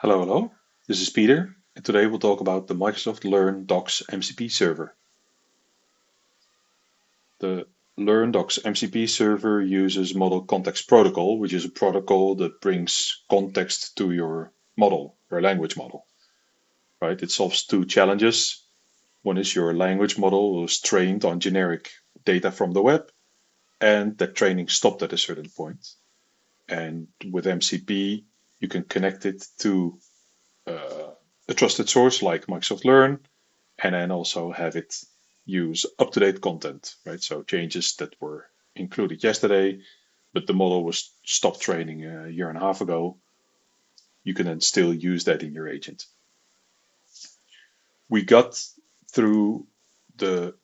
Hello, hello. This is Peter, and today we'll talk about the Microsoft Learn Docs MCP server. The Learn Docs MCP server uses Model Context Protocol, which is a protocol that brings context to your model, your language model. Right? It solves two challenges. One is your language model was trained on generic data from the web, and that training stopped at a certain point. And with MCP, you can connect it to a trusted source like Microsoft Learn, and then also have it use up-to-date content, right? So changes that were included yesterday, but the model was stopped training a year and a half ago. You can then still use that in your agent. We got through the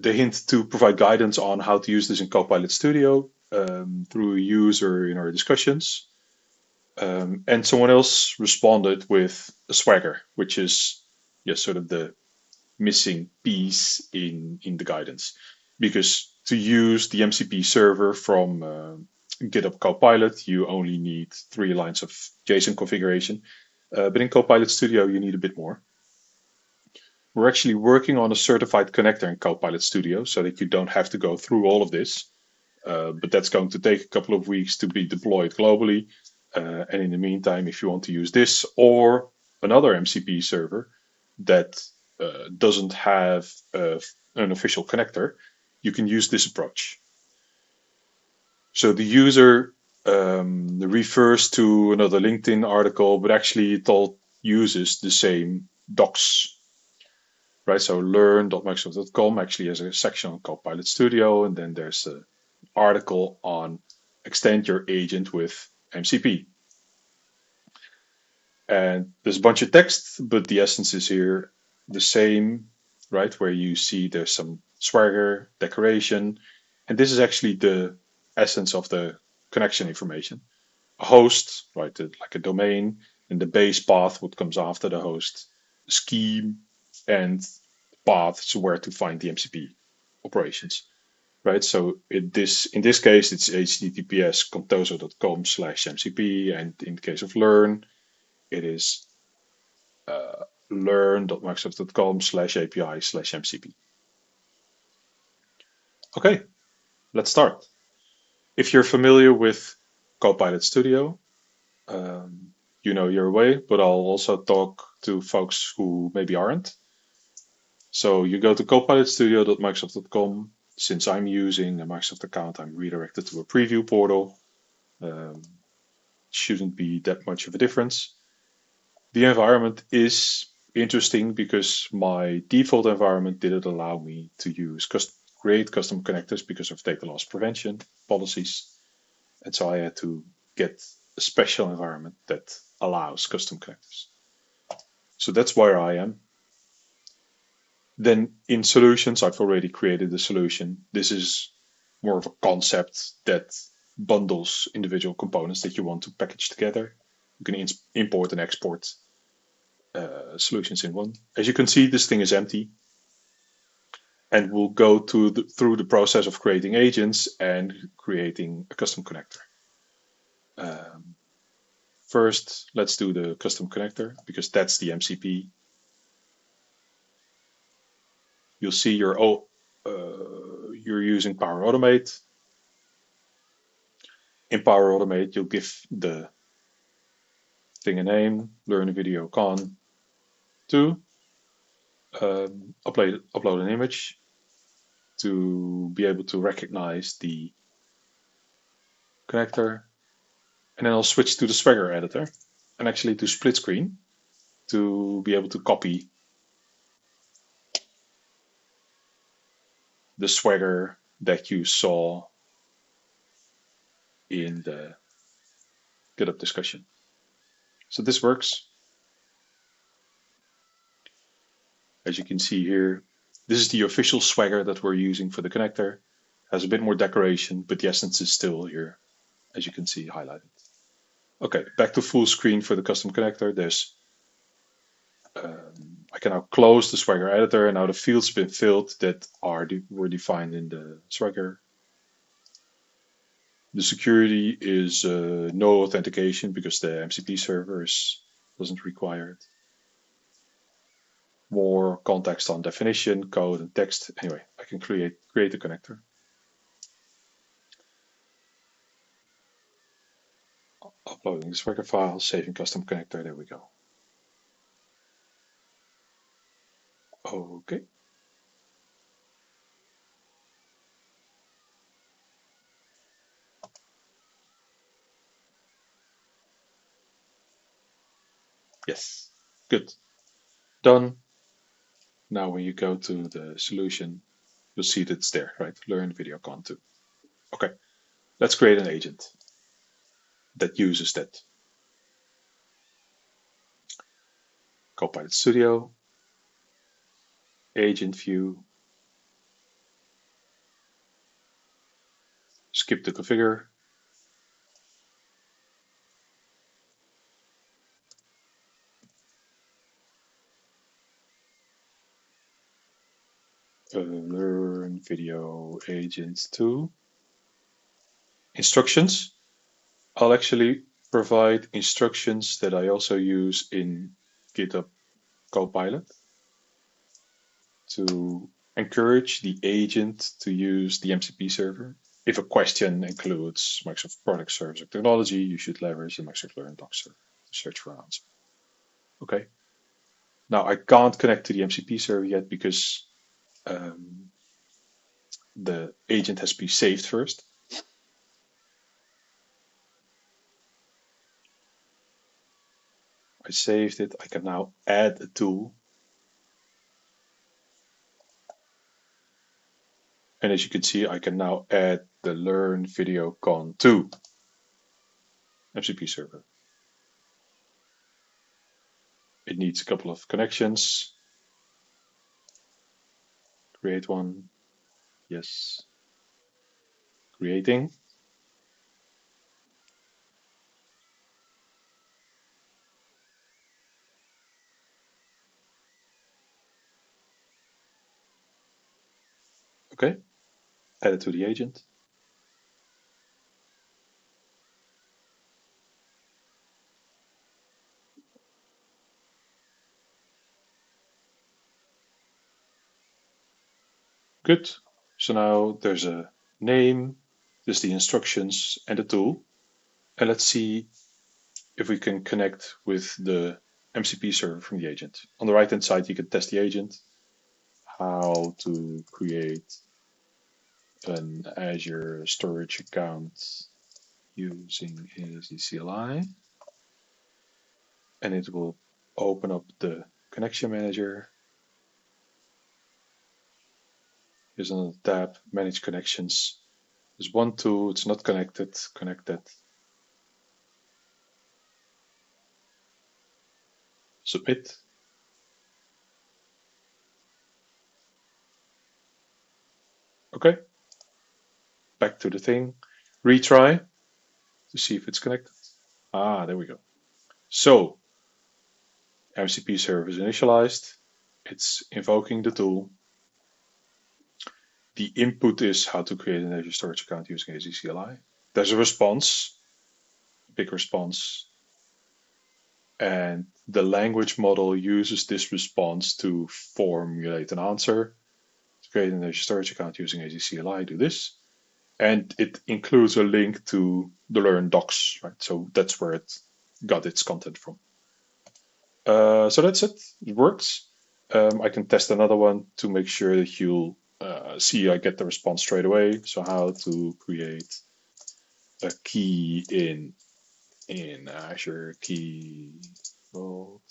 hint to provide guidance on how to use this in Copilot Studio through a user in our discussions. And someone else responded with a swagger, which is sort of the missing piece in the guidance. Because to use the MCP server from GitHub Copilot, you only need 3 lines of JSON configuration. But in Copilot Studio, you need a bit more. We're actually working on a certified connector in Copilot Studio so that you don't have to go through all of this. But that's going to take a couple of weeks to be deployed globally. And in the meantime, if you want to use this or another MCP server that doesn't have an official connector, you can use this approach. So the user refers to another LinkedIn article, but actually it all uses the same docs, right? So learn.microsoft.com actually has a section on Copilot Studio, and then there's an article on extend your agent with MCP. And there's a bunch of text, but the essence is here the same, right? Where you see there's some swagger, decoration, and this is actually the essence of the connection information. A host, right, like a domain, and the base path, what comes after the host, scheme, and paths where to find the MCP operations, right? So in this case, it's https contoso.com/mcp, and in the case of Learn, it is learn.microsoft.com/API/MCP. Okay, let's start. If you're familiar with Copilot Studio, you know your way, but I'll also talk to folks who maybe aren't. So you go to copilotstudio.microsoft.com. Since I'm using a Microsoft account, I'm redirected to a preview portal. Shouldn't be that much of a difference. The environment is interesting because my default environment didn't allow me to create custom connectors because of data loss prevention policies. And so I had to get a special environment that allows custom connectors. So that's where I am. Then in solutions, I've already created a solution. This is more of a concept that bundles individual components that you want to package together. You can import and export solutions in one. As you can see, this thing is empty. And we'll go through the process of creating agents and creating a custom connector. First, let's do the custom connector because that's the MCP. You'll see you're using Power Automate. In Power Automate, you'll give the thing a name, Learn Video Con 2, upload an image to be able to recognize the connector. And then I'll switch to the Swagger editor and actually to split screen to be able to copy the Swagger that you saw in the GitHub discussion. So this works. As you can see here, this is the official Swagger that we're using for the connector. Has a bit more decoration, but the essence is still here, as you can see highlighted. Okay, back to full screen for the custom connector. I can now close the Swagger editor, and now the fields have been filled that were defined in the Swagger. The security is no authentication because the MCP server is doesn't require it. More context on definition, code, and text. Anyway, I can create a connector. Uploading this record file, saving custom connector. There we go. Okay. Yes. Good. Done. Now when you go to the solution, you'll see that it's there, right? Learn video content. Okay. Let's create an agent that uses that. Copilot Studio, agent view, skip the configure. Learn video agent 2. Instructions. I'll actually provide instructions that I also use in GitHub Copilot to encourage the agent to use the MCP server. If a question includes Microsoft product, service, or technology, you should leverage the Microsoft Learn Docs server to search for an answer. Okay. Now I can't connect to the MCP server yet because the agent has to be saved first. I saved it. I can now add a tool. And as you can see, I can now add the Learn Video Con to MCP server. It needs a couple of connections. Create one. Yes. Creating. Okay. Add it to the agent. Good. So now there's a name, there's the instructions and the tool. And let's see if we can connect with the MCP server from the agent. On the right hand side, you can test the agent, how to create an Azure storage account using ASD CLI. And it will open up the connection manager. Here's another tab, manage connections. There's one tool, it's not connected, connect that. Submit. Okay. Back to the thing. Retry to see if it's connected. Ah, there we go. So, MCP server is initialized. It's invoking the tool. The input is how to create an Azure storage account using AZCLI. There's a response, big response. And the language model uses this response to formulate an answer. To create an Azure storage account using AZCLI, do this. And it includes a link to the Learn Docs, right? So that's where it got its content from. So that's it. It works. I can test another one to make sure that you'll see I get the response straight away. So how to create a key in Azure Key Vault.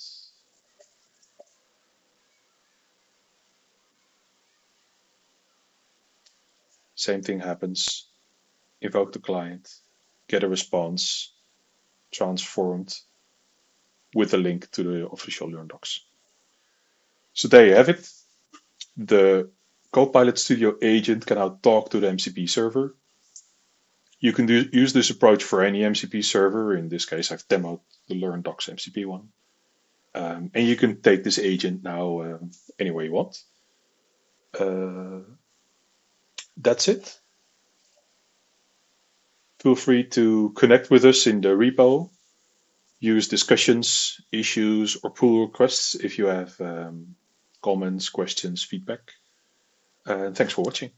Same thing happens. Invoke the client, get a response, transformed with a link to the official Learn Docs. So there you have it. The Copilot Studio agent can now talk to the MCP server. You can use this approach for any MCP server. In this case, I've demoed the Learn Docs MCP one. And you can take this agent now any way you want. That's it. Feel free to connect with us in the repo. use discussions, issues, or pull requests if you have comments, questions, feedback. Thanks for watching.